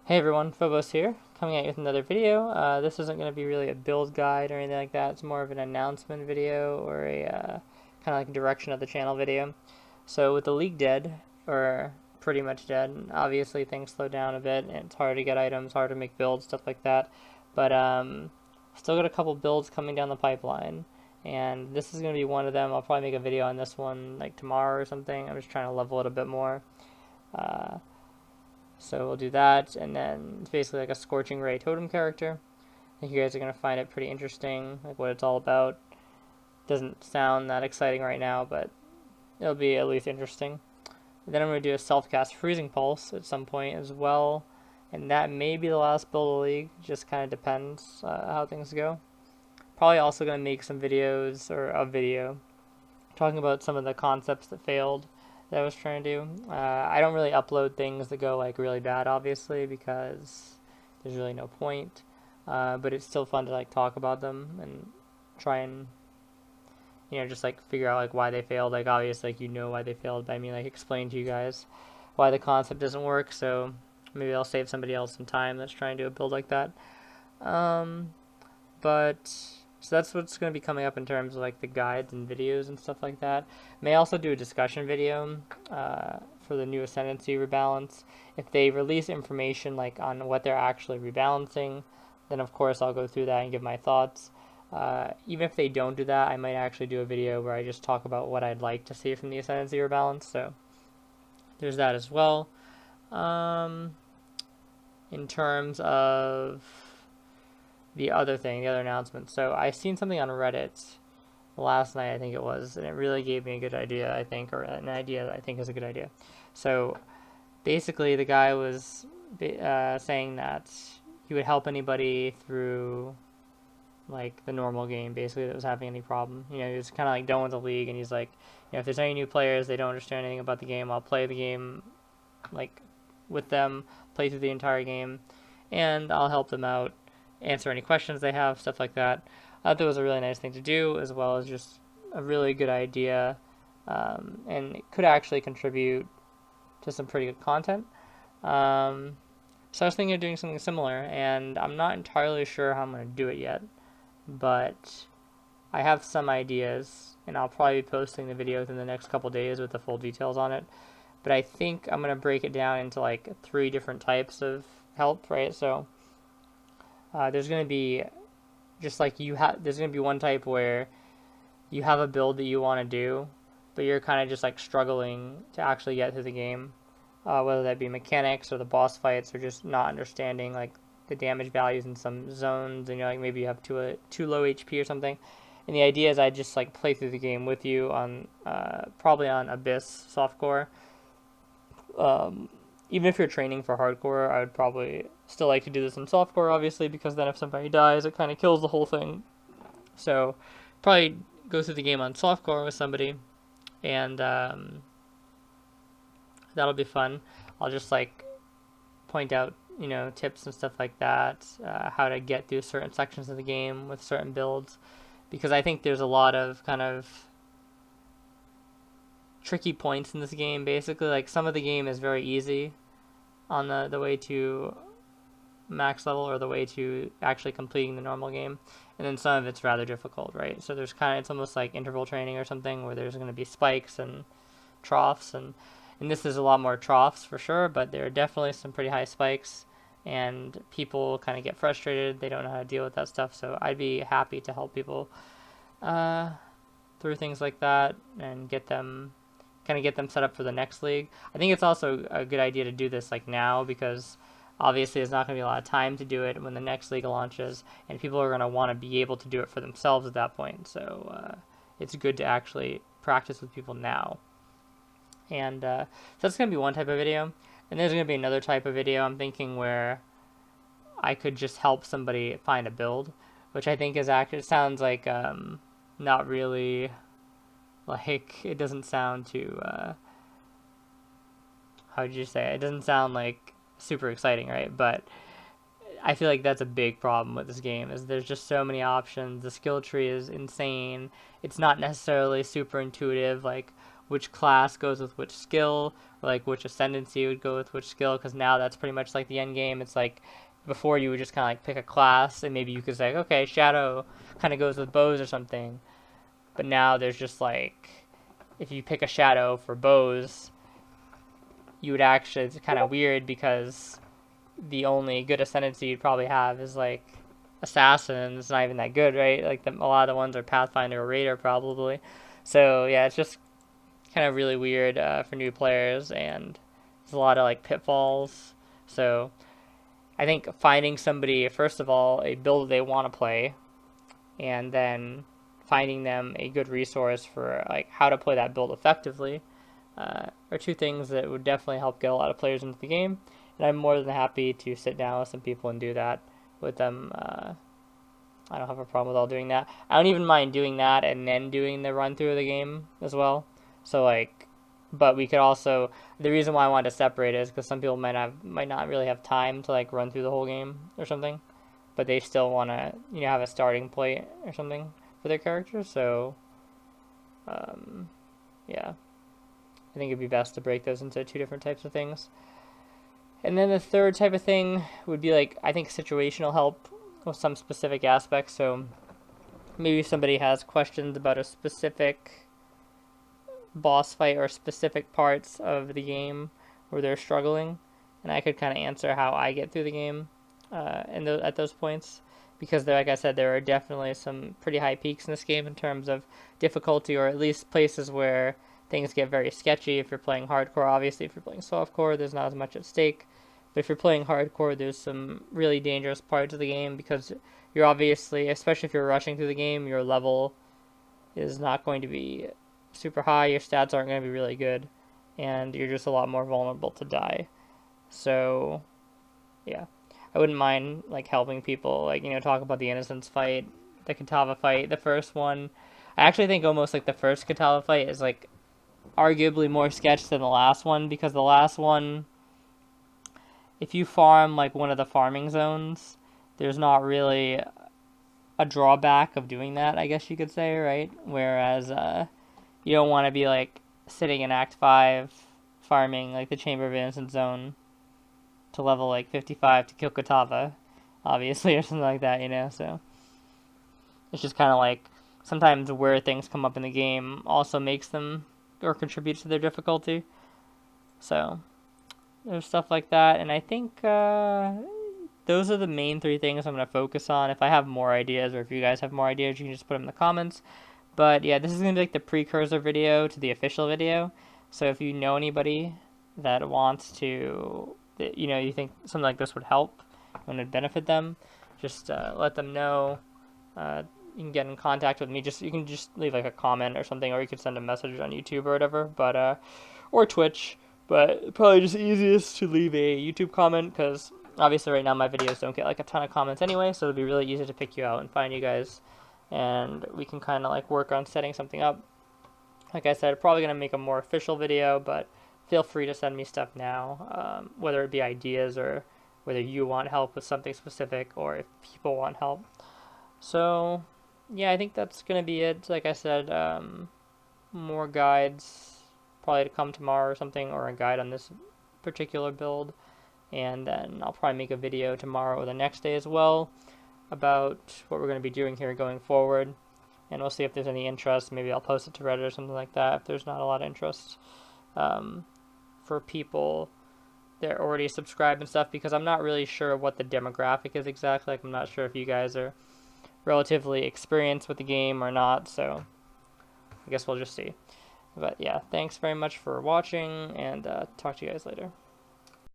Hey everyone, Phobos here, coming at you with another video. This isn't going to be really a build guide or anything like that. It's more of an announcement video or a kind of like direction of the channel video. So with the league dead, or pretty much dead, obviously things slow down a bit and it's hard to get items, hard to make builds, stuff like that. But still got a couple builds coming down the pipeline. And this is going to be one of them. I'll probably make a video on this one like tomorrow or something. I'm just trying to level it a bit more. Uh, so we'll do that, and then it's basically like a Scorching Ray totem character. I think you guys are going to find it pretty interesting, like what it's all about. Doesn't sound that exciting right now, but it'll be at least interesting. And then I'm going to do a self-cast Freezing Pulse at some point as well, and that may be the last build of the league, just kind of depends how things go. Probably also going to make some videos, or a video, talking about some of the concepts that failed that I was trying to do. I don't really upload things that go like really bad, obviously, because there's really no point. But it's still fun to like talk about them and try and just like figure out like why they failed. Like obviously, like why they failed, but I mean like explain to you guys why the concept doesn't work. So maybe I'll save somebody else some time that's trying to do a build like that. Um, but so that's what's going to be coming up in terms of like the guides and videos and stuff like that. May also do a discussion video for the new Ascendancy rebalance. If they release information like on what they're actually rebalancing, then of course I'll go through that and give my thoughts. Even if they don't do that, I might actually do a video where I just talk about what I'd like to see from the Ascendancy rebalance. So there's that as well. In terms of the other announcement. So I seen something on Reddit last night, I think it was, and it really gave me a good idea, I think, or an idea that I think is a good idea. So basically, the guy was saying that he would help anybody through like the normal game, basically, that was having any problem. He was kind of like done with the league, and he's like, if there's any new players, they don't understand anything about the game, I'll play the game like with them, play through the entire game, and I'll help them out, answer any questions they have, stuff like that. I thought it was a really nice thing to do, as well as just a really good idea, and it could actually contribute to some pretty good content. So I was thinking of doing something similar, and I'm not entirely sure how I'm going to do it yet, but I have some ideas, and I'll probably be posting the video within the next couple days with the full details on it. But I think I'm going to break it down into like 3 different types of help, right? So there's going to be just like there's going to be one type where you have a build that you want to do, but you're kind of just like struggling to actually get through the game, whether that be mechanics or the boss fights, or just not understanding like the damage values in some zones, and like maybe you have too low HP or something. And the idea is I just like play through the game with you on probably on Abyss softcore. Even if you're training for hardcore, I would probably still like to do this in softcore, obviously, because then if somebody dies, it kind of kills the whole thing. So probably go through the game on softcore with somebody, and that'll be fun. I'll just like point out tips and stuff like that, how to get through certain sections of the game with certain builds, because I think there's a lot of kind of tricky points in this game. Basically, like some of the game is very easy on the way to max level, or the way to actually completing the normal game, and then some of it's rather difficult, right? So there's it's almost like interval training or something, where there's going to be spikes and troughs, and this is a lot more troughs for sure, but there are definitely some pretty high spikes, and people kind of get frustrated, they don't know how to deal with that stuff. So I'd be happy to help people through things like that and get them set up for the next league. I think it's also a good idea to do this like now, because obviously there's not going to be a lot of time to do it when the next league launches, and people are going to want to be able to do it for themselves at that point. So it's good to actually practice with people now. And so that's going to be one type of video. And there's going to be another type of video I'm thinking where I could just help somebody find a build, which I think is actually, it sounds like not really, like, it doesn't sound too, how would you say it? It doesn't sound like super exciting, right? But I feel like that's a big problem with this game, is there's just so many options. The skill tree is insane. It's not necessarily super intuitive, like which class goes with which skill, or like which ascendancy would go with which skill, because now that's pretty much like the end game. It's like before you would just kind of like pick a class, and maybe you could say, okay, Shadow kind of goes with bows or something. But now there's just like, if you pick a Shadow for bows, you would actually, it's kind of weird because the only good ascendancy you'd probably have is like Assassin, and it's not even that good, right? Like a lot of the ones are Pathfinder or Raider probably. So yeah, it's just kind of really weird for new players, and there's a lot of like pitfalls. So I think finding somebody, first of all, a build they want to play, and then finding them a good resource for like how to play that build effectively are two things that would definitely help get a lot of players into the game. And I'm more than happy to sit down with some people and do that with them. I don't have a problem with all doing that. I don't even mind doing that and then doing the run through of the game as well. So like, but we could also, the reason why I wanted to separate is because some people might not really have time to like run through the whole game or something, but they still want to, you know, have a starting plate or something for their character. So yeah, I think it'd be best to break those into two different types of things. And then the third type of thing would be like, I think situational help with some specific aspects. So maybe somebody has questions about a specific boss fight or specific parts of the game where they're struggling, and I could kind of answer how I get through the game at those points, because like I said, there are definitely some pretty high peaks in this game in terms of difficulty, or at least places where things get very sketchy. If you're playing hardcore, obviously if you're playing softcore, there's not as much at stake. But if you're playing hardcore, there's some really dangerous parts of the game, because you're obviously, especially if you're rushing through the game, your level is not going to be super high, your stats aren't going to be really good, and you're just a lot more vulnerable to die. So, yeah. I wouldn't mind, like, helping people, like, you know, talk about the Innocence fight, the Kitava fight, the first one. I actually think almost, like, the first Kitava fight is, like, arguably more sketch than the last one, because the last one, if you farm like one of the farming zones, there's not really a drawback of doing that, I guess you could say, right? Whereas you don't want to be like sitting in Act 5 farming like the Chamber of Innocence zone to level like 55 to kill Kitava, obviously, or something like that, you know? So it's just kind of like sometimes where things come up in the game also makes them or contributes to their difficulty. So there's stuff like that, and I think those are the main three things I'm going to focus on. If I have more ideas, or if you guys have more ideas, you can just put them in the comments. But yeah, this is going to be like the precursor video to the official video. So if you know anybody that wants to, you know, you think something like this would help and would benefit them, just let them know. You can get in contact with me. You can just leave like a comment or something, or you could send a message on YouTube or whatever, but or Twitch. But probably just easiest to leave a YouTube comment, because obviously right now my videos don't get like a ton of comments anyway, so it'll be really easy to pick you out and find you guys, and we can kind of like work on setting something up. Like I said, probably going to make a more official video, but feel free to send me stuff now, whether it be ideas or whether you want help with something specific, or if people want help. So yeah, I think that's going to be it. Like I said, more guides probably to come tomorrow or something, or a guide on this particular build, and then I'll probably make a video tomorrow or the next day as well about what we're going to be doing here going forward, and we'll see if there's any interest. Maybe I'll post it to Reddit or something like that if there's not a lot of interest for people that are already subscribed and stuff, because I'm not really sure what the demographic is exactly. Like, I'm not sure if you guys are relatively experienced with the game or not, so I guess we'll just see. But yeah, thanks very much for watching, and talk to you guys later.